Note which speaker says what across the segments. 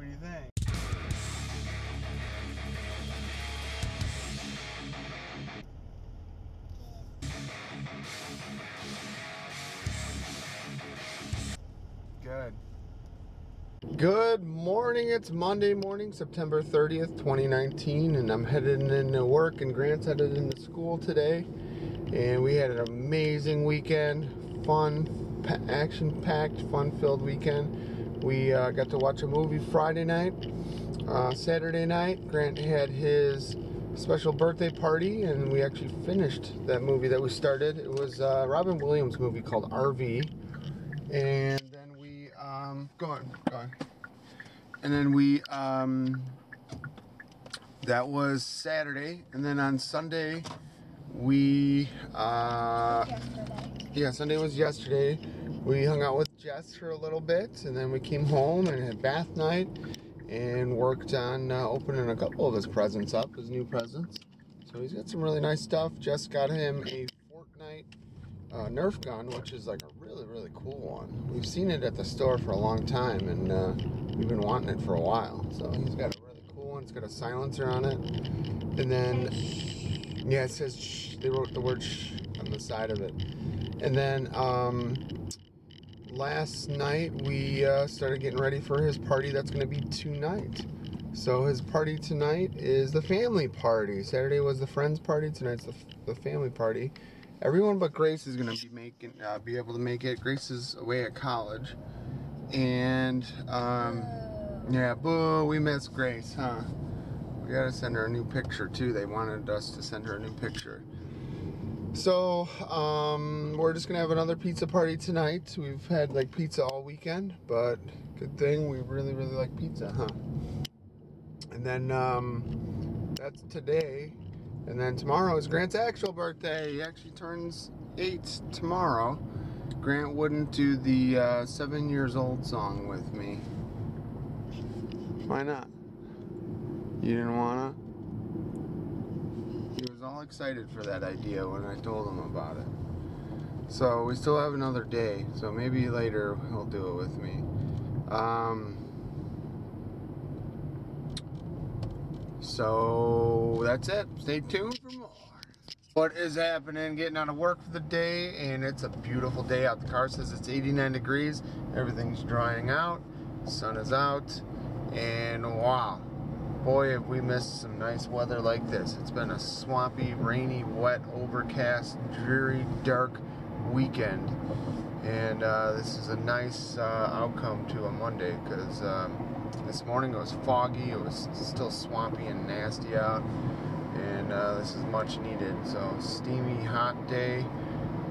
Speaker 1: do you think? Good. Good morning. It's Monday morning, September 30th, 2019, and I'm headed into work, and Grant's headed into school today. And we had an amazing weekend, fun, action-packed, fun-filled weekend. We got to watch a movie Friday night. Saturday night, Grant had his special birthday party, and we actually finished that movie that we started. It was a Robin Williams movie called RV. And then we, go on. And then we, that was Saturday. And then on Sunday, we, yeah, Sunday was yesterday. We hung out with Jess for a little bit, and then we came home and had bath night and worked on opening a couple of his presents up, his new presents. So he's got some really nice stuff. Jess got him a Fortnite Nerf gun, which is like a really cool one. We've seen it at the store for a long time, and we've been wanting it for a while. So he's got a really cool one. It's got a silencer on it, and then yeah, it says shh. They wrote the word shh on the side of it. And then last night we started getting ready for his party that's going to be tonight. So his party tonight is the family party. Saturday was the friends party. Tonight's the family party. Everyone but Grace is going to be able to make it. Grace is away at college, and yeah, boo, we miss Grace, huh? We gotta send her a new picture too. They wanted us to send her a new picture. So we're just gonna have another pizza party tonight. We've had like pizza all weekend, but good thing we really like pizza, huh? And then that's today. And then tomorrow is Grant's actual birthday. He actually turns 8 tomorrow. Grant wouldn't do the 7 years old song with me. Why not? You didn't wanna? He was all excited for that idea when I told him about it. So we still have another day. So maybe later he'll do it with me. So that's it. Stay tuned for more. What is happening? Getting out of work for the day, and it's a beautiful day out. The car says it's 89 degrees. Everything's drying out. The sun is out, and wow, boy, have we missed some nice weather like this. It's been a swampy, rainy, wet, overcast, dreary, dark weekend, and this is a nice outcome to a Monday, because this morning it was foggy, it was still swampy and nasty out, and this is much needed. So steamy, hot day.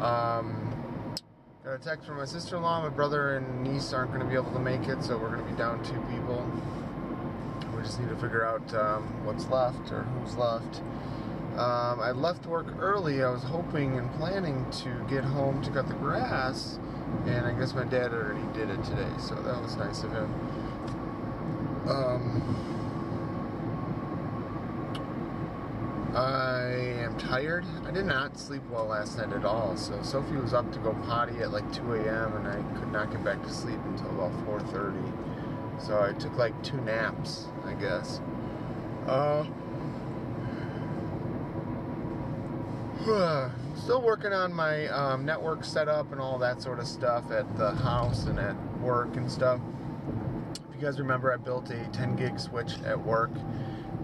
Speaker 1: Got a text from my sister-in-law. My brother and niece aren't going to be able to make it, so we're going to be down 2 people. We just need to figure out what's left, or who's left. I left work early. I was hoping and planning to get home to cut the grass, and I guess my dad already did it today, so that was nice of him. I am tired. I did not sleep well last night at all. So Sophie was up to go potty at like 2 a.m. and I could not get back to sleep until about 4:30. So I took like 2 naps, I guess. Still working on my network setup and all that sort of stuff at the house and at work and stuff. If you guys remember, I built a 10 gig switch at work.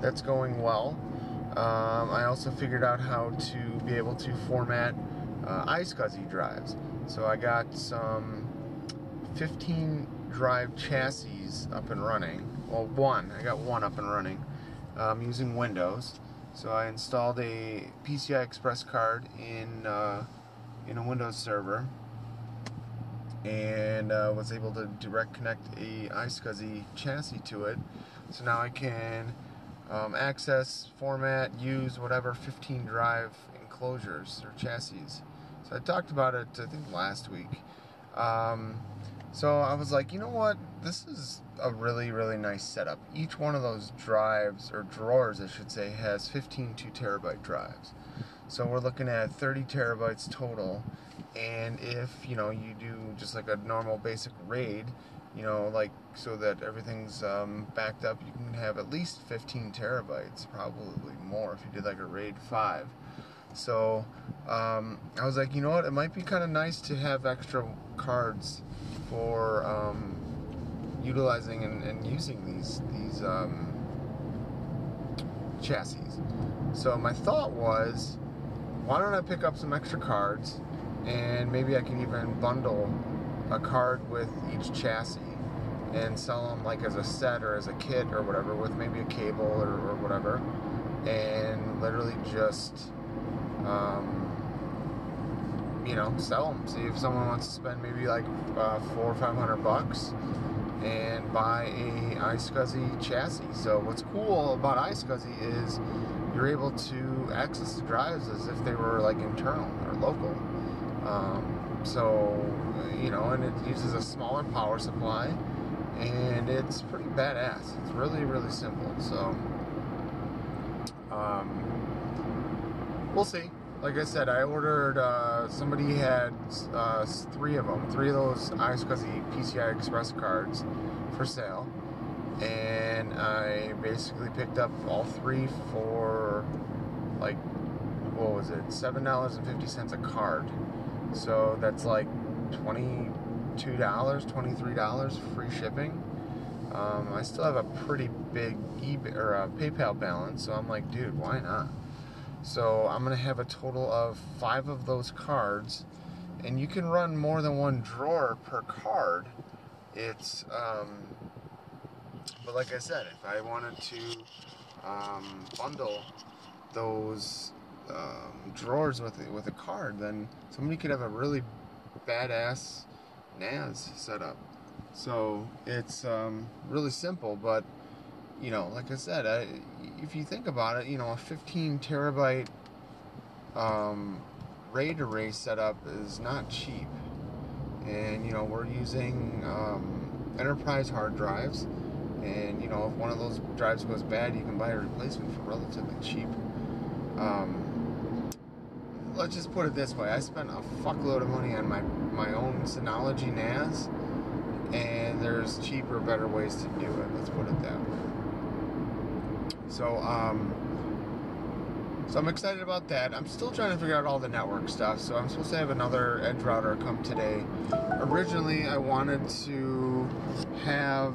Speaker 1: That's going well. I also figured out how to be able to format iSCSI drives. So I got some 15 drive chassis up and running. Well, I got one up and running using Windows. So I installed a PCI Express card in a Windows server, and was able to direct connect a iSCSI chassis to it. So now I can access, format, use whatever 15 drive enclosures or chassis. So I talked about it, I think, last week. So I was like, you know what? This is a really nice setup. Each one of those drives, or drawers I should say, has 15 2TB drives. So we're looking at 30 terabytes total. And if you do just like a normal basic RAID, you know, like, so that everything's backed up, you can have at least 15 terabytes, probably more if you did like a RAID 5. So I was like, you know what, it might be kind of nice to have extra cards for utilizing and using these chassis. So my thought was, why don't I pick up some extra cards, and maybe I can even bundle a card with each chassis and sell them like as a set or as a kit or whatever, with maybe a cable or whatever, and literally just you know, sell them. See if someone wants to spend maybe like $400 or $500 and buy a iSCSI chassis. So what's cool about iSCSI is you're able to access the drives as if they were like internal or local. So, you know, and it uses a smaller power supply, and it's pretty badass. It's really, really simple. So, we'll see. Like I said, I ordered, somebody had 3 of them, 3 of those iSCSI PCI Express cards for sale, and I basically picked up all 3 for, like, what was it, $7.50 a card. So that's like $22, $23 free shipping. I still have a pretty big eBay or PayPal balance, so I'm like, dude, why not? So I'm gonna have a total of 5 of those cards, and you can run more than one drawer per card. It's but like I said, if I wanted to bundle those drawers with a card, then somebody could have a really badass NAS setup. So it's really simple, but you know, like I said, if you think about it, you know, a 15 terabyte RAID array setup is not cheap, and you know, we're using enterprise hard drives, and you know, if one of those drives goes bad, you can buy a replacement for relatively cheap. Let's just put it this way, I spent a fuckload of money on my own Synology NAS, and there's cheaper, better ways to do it, let's put it that way. So, so I'm excited about that. I'm still trying to figure out all the network stuff, so I'm supposed to have another edge router come today. Originally, I wanted to have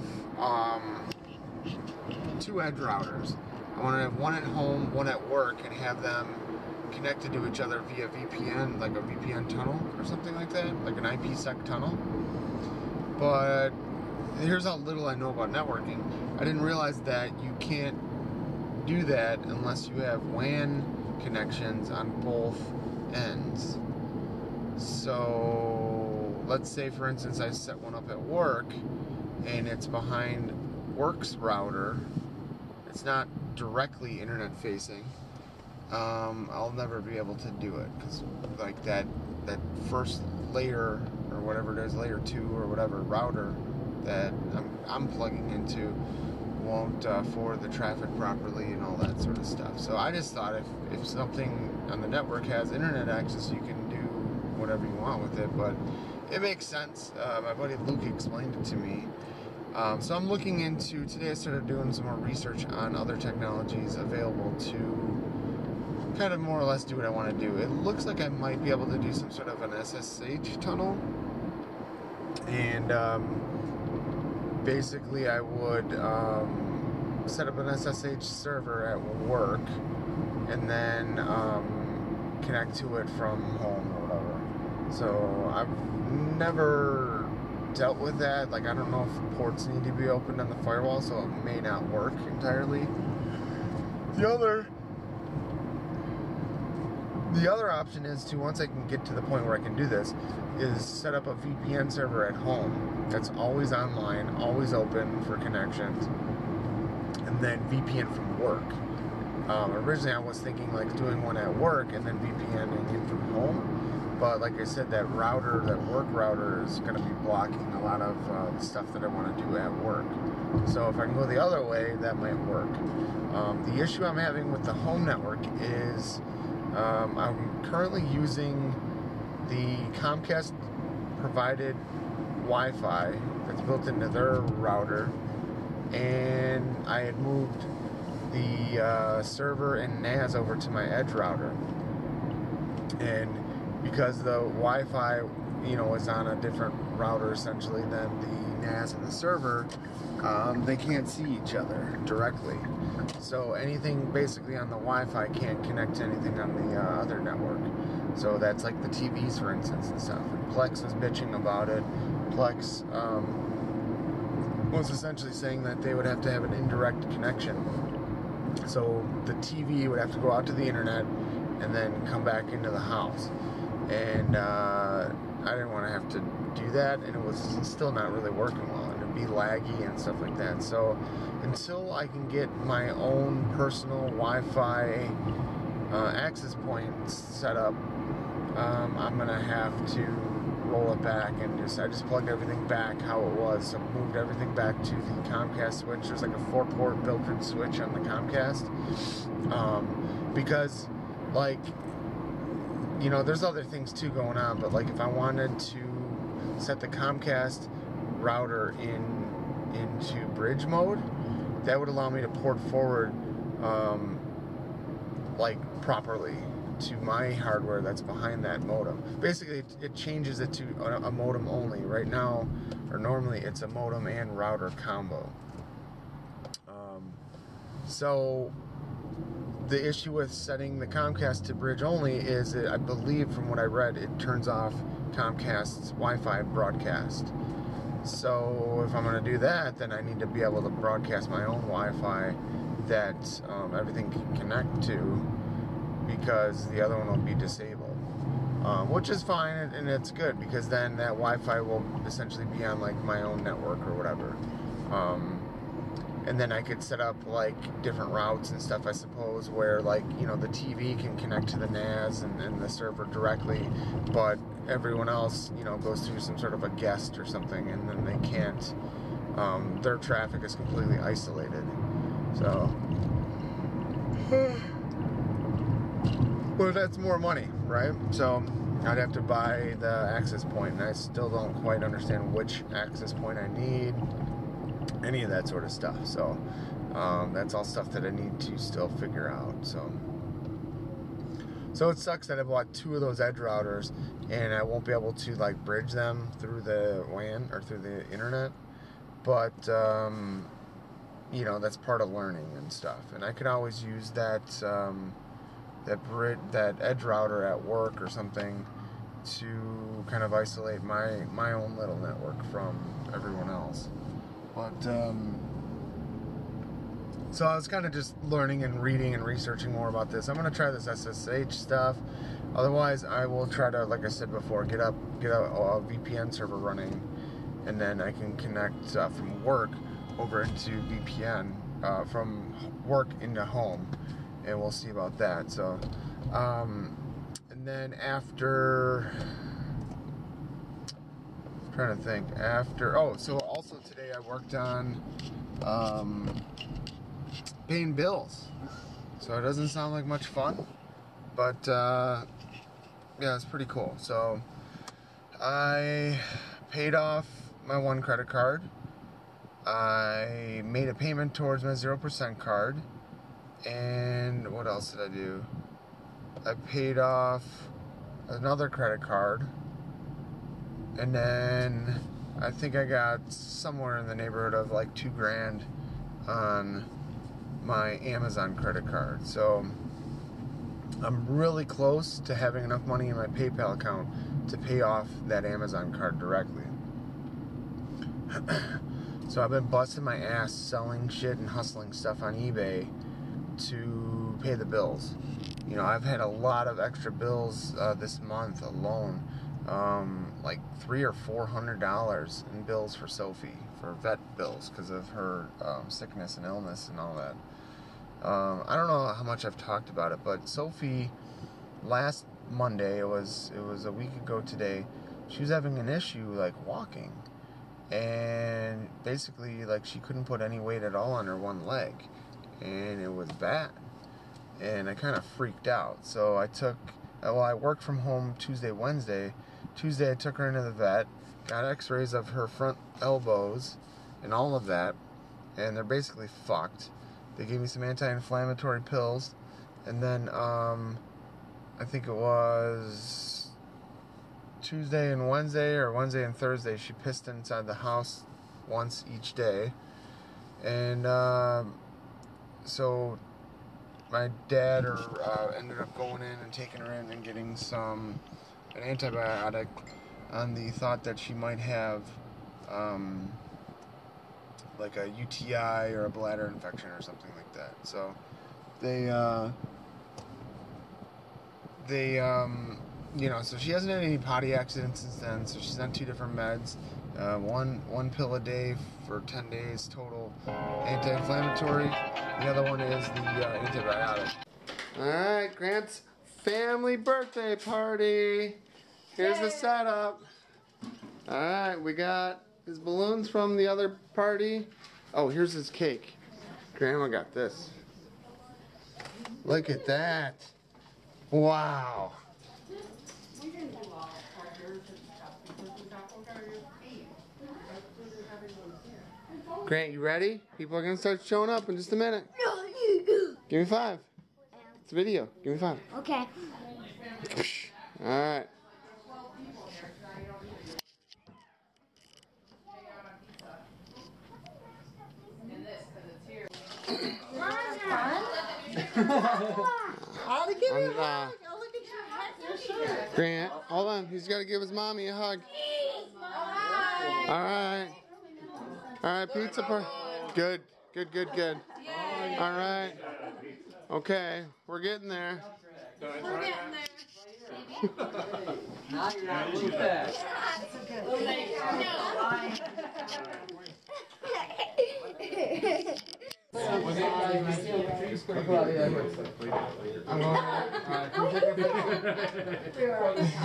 Speaker 1: 2 edge routers. I want to have one at home, one at work, and have them connected to each other via VPN, like a VPN tunnel or something like that, like an IPsec tunnel. But here's how little I know about networking. I didn't realize that you can't do that unless you have WAN connections on both ends. So let's say, for instance, I set one up at work and it's behind work's router. It's not directly internet facing. I'll never be able to do it, because like that first layer or whatever it is, layer 2 or whatever router that I'm plugging into won't forward the traffic properly and all that sort of stuff. So I just thought if something on the network has internet access, you can do whatever you want with it, but it makes sense. My buddy Luke explained it to me. So I'm looking into, today I started doing some more research on other technologies available to kind of more or less do what I want to do. It looks like I might be able to do some sort of an SSH tunnel, and basically I would set up an SSH server at work and then connect to it from home or whatever. So I've never dealt with that. Like, I don't know if ports need to be opened on the firewall, so it may not work entirely. The other option is to, once I can get to the point where I can do this, is set up a VPN server at home that's always online, always open for connections, and then VPN from work. Originally I was thinking like doing one at work and then VPNing in from home, but like I said, that router, that work router, is going to be blocking a lot of the stuff that I want to do at work. So if I can go the other way, that might work. The issue I'm having with the home network is I'm currently using the Comcast provided Wi-Fi that's built into their router, and I had moved the server and NAS over to my Edge router, and because the Wi-Fi, is on a different router essentially than the NAS and the server, they can't see each other directly. So anything basically on the Wi-Fi can't connect to anything on the other network. So that's like the TVs, for instance, and stuff. And Plex was bitching about it. Plex was essentially saying that they would have to have an indirect connection. So the TV would have to go out to the internet and then come back into the house. And I didn't want to have to do that, and it was still not really working well, and it'd be laggy and stuff like that. So until I can get my own personal Wi-Fi access point set up, I'm gonna have to roll it back, and I just plugged everything back how it was. So moved everything back to the Comcast switch. There's like a 4-port built-in switch on the Comcast, because like, there's other things too going on, but like if I wanted to set the Comcast router into bridge mode, that would allow me to port forward like properly to my hardware that's behind that modem. Basically, it changes it to a modem only. Right now, or normally, it's a modem and router combo. So the issue with setting the Comcast to bridge only is that I believe, from what I read, it turns off Comcast's Wi-Fi broadcast. So if I'm going to do that, then I need to be able to broadcast my own Wi-Fi that everything can connect to, because the other one will be disabled. Which is fine, and it's good, because then that Wi-Fi will essentially be on like my own network or whatever. And then I could set up like different routes and stuff, I suppose, where like, the TV can connect to the NAS and the server directly, but everyone else, goes through some sort of a guest or something, and then they can't, their traffic is completely isolated. So, well, that's more money, right? So I'd have to buy the access point, and I still don't quite understand which access point I need, any of that sort of stuff. So that's all stuff that I need to still figure out. So it sucks that I bought 2 of those Edge routers, and I won't be able to like bridge them through the WAN or through the internet. But that's part of learning and stuff. And I could always use that Edge router at work or something to kind of isolate my own little network from everyone else. But so I was kind of just learning and reading and researching more about this. I'm going to try this SSH stuff. Otherwise, I will try to, like I said before, get a VPN server running, and then I can connect from work over into VPN, from work into home, and we'll see about that. So, and then after, I'm trying to think, so also today I worked on paying bills. So it doesn't sound like much fun, but yeah, it's pretty cool. So I paid off my one credit card. I made a payment towards my 0% card. And what else did I do? I paid off another credit card. And then I think I got somewhere in the neighborhood of like $2,000 on my Amazon credit card. So I'm really close to having enough money in my PayPal account to pay off that Amazon card directly. So I've been busting my ass selling shit and hustling stuff on eBay to pay the bills. I've had a lot of extra bills this month alone, like $300 or $400 in bills for Sophie, for vet bills, because of her sickness and illness and all that. I don't know how much I've talked about it, but Sophie, last Monday, it was a week ago today, she was having an issue like walking, and basically like she couldn't put any weight at all on her one leg, and it was bad, and I kind of freaked out. So I worked from home Tuesday, Wednesday. Tuesday I took her into the vet, got x-rays of her front elbows and all of that, and they're basically fucked. They gave me some anti-inflammatory pills, and then I think it was Tuesday and Wednesday, or Wednesday and Thursday, she pissed inside the house once each day. And so my dad ended up going in and taking her in and getting an antibiotic on the thought that she might have like a UTI or a bladder infection or something like that. So you know, so she hasn't had any potty accidents since then, so she's on 2 different meds. One pill a day for 10 days total, anti-inflammatory. The other one is the antibiotic. Alright, Grant's family birthday party. Here's the setup. Alright, we got his balloons from the other party. Oh, here's his cake. Grandma got this. Look at that. Wow. Grant, you ready? People are gonna start showing up in just a minute. Give me 5. It's a video. Give me 5.
Speaker 2: Okay.
Speaker 1: Alright. Grant, hold on. He's got to give his mommy a hug. Alright. Alright, pizza party. Good. Good, good, good. Alright. Okay, we're getting there.
Speaker 2: We're getting there.
Speaker 3: Now you're not moving fast.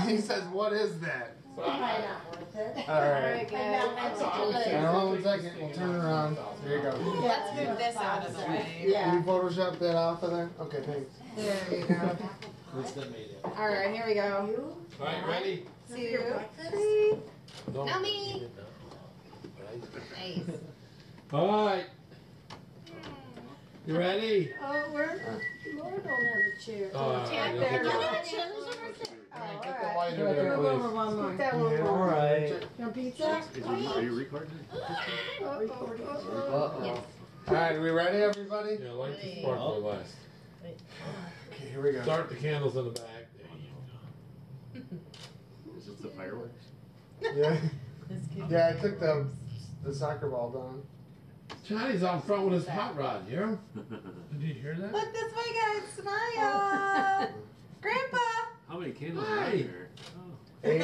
Speaker 1: He says, what is that? Alright. Hold on 1 second. We'll turn it around. There you go.
Speaker 4: Let's move this out of the way.
Speaker 1: Can you Photoshop that off of there? Okay, thanks.
Speaker 4: There you go. Alright, here we go.
Speaker 3: Alright, ready?
Speaker 4: 2, 3.
Speaker 2: Mommy.
Speaker 4: Nice.
Speaker 3: Alright. You ready?
Speaker 2: Oh, Laura don't have a chair.
Speaker 3: Oh,
Speaker 4: Tap
Speaker 3: okay.
Speaker 4: there.
Speaker 2: You have a chair? There's a chair.
Speaker 4: Oh,
Speaker 1: Get the
Speaker 4: alright.
Speaker 1: lighter there, please.
Speaker 4: One more.
Speaker 2: Put that one more.
Speaker 3: Alright.
Speaker 4: You want pizza?
Speaker 5: Are you recording?
Speaker 1: Uh-oh. Alright, we ready, everybody?
Speaker 3: Yeah, light the sparkler last.
Speaker 1: Okay, here we go.
Speaker 3: Start the candles in the back. There you
Speaker 5: Is this the fireworks?
Speaker 1: Yeah. Yeah, I took the soccer ball down.
Speaker 3: go. Johnny's out front with his hot rod, you hear him? Did you hear that?
Speaker 4: Look this way, guys. Smile. Grandpa.
Speaker 5: How many candles are in here?
Speaker 1: 8.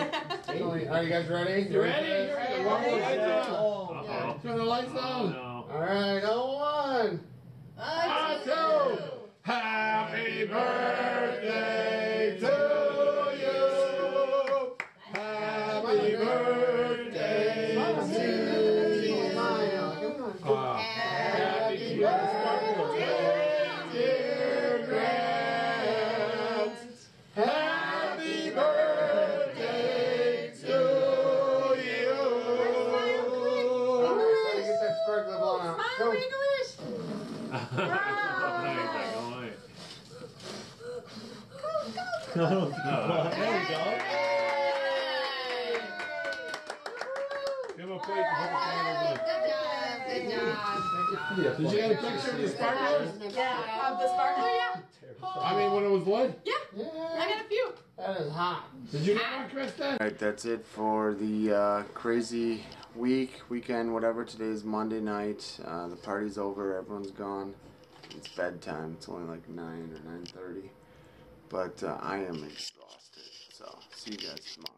Speaker 1: Are you guys ready?
Speaker 3: You ready? Here we go. One more lights on.
Speaker 5: Uh-oh.
Speaker 3: Turn the lights
Speaker 5: Oh,
Speaker 3: on.
Speaker 5: no.
Speaker 1: Alright, 1.
Speaker 3: Two. Happy birthday to you. Happy birthday to you. Happy birthday, dear Grant. Happy birthday to you.
Speaker 1: Alright, get that sparkler ball out.
Speaker 4: Smile,
Speaker 1: Go.
Speaker 4: English.
Speaker 5: There we go.
Speaker 3: Give him a plate to put the candles in.
Speaker 4: Good job.
Speaker 3: Did you get a picture of the sparklers?
Speaker 4: Yeah. Of the sparkler, yeah?
Speaker 3: I mean, when it was lit?
Speaker 4: Yeah. I got a few.
Speaker 1: That is hot.
Speaker 3: Did you get one, Kristen?
Speaker 1: Alright, that's it for the crazy weekend, whatever. Today's Monday night. The party's over, everyone's gone. It's bedtime. It's only like 9 or 9:30. But I am exhausted. So, see you guys tomorrow.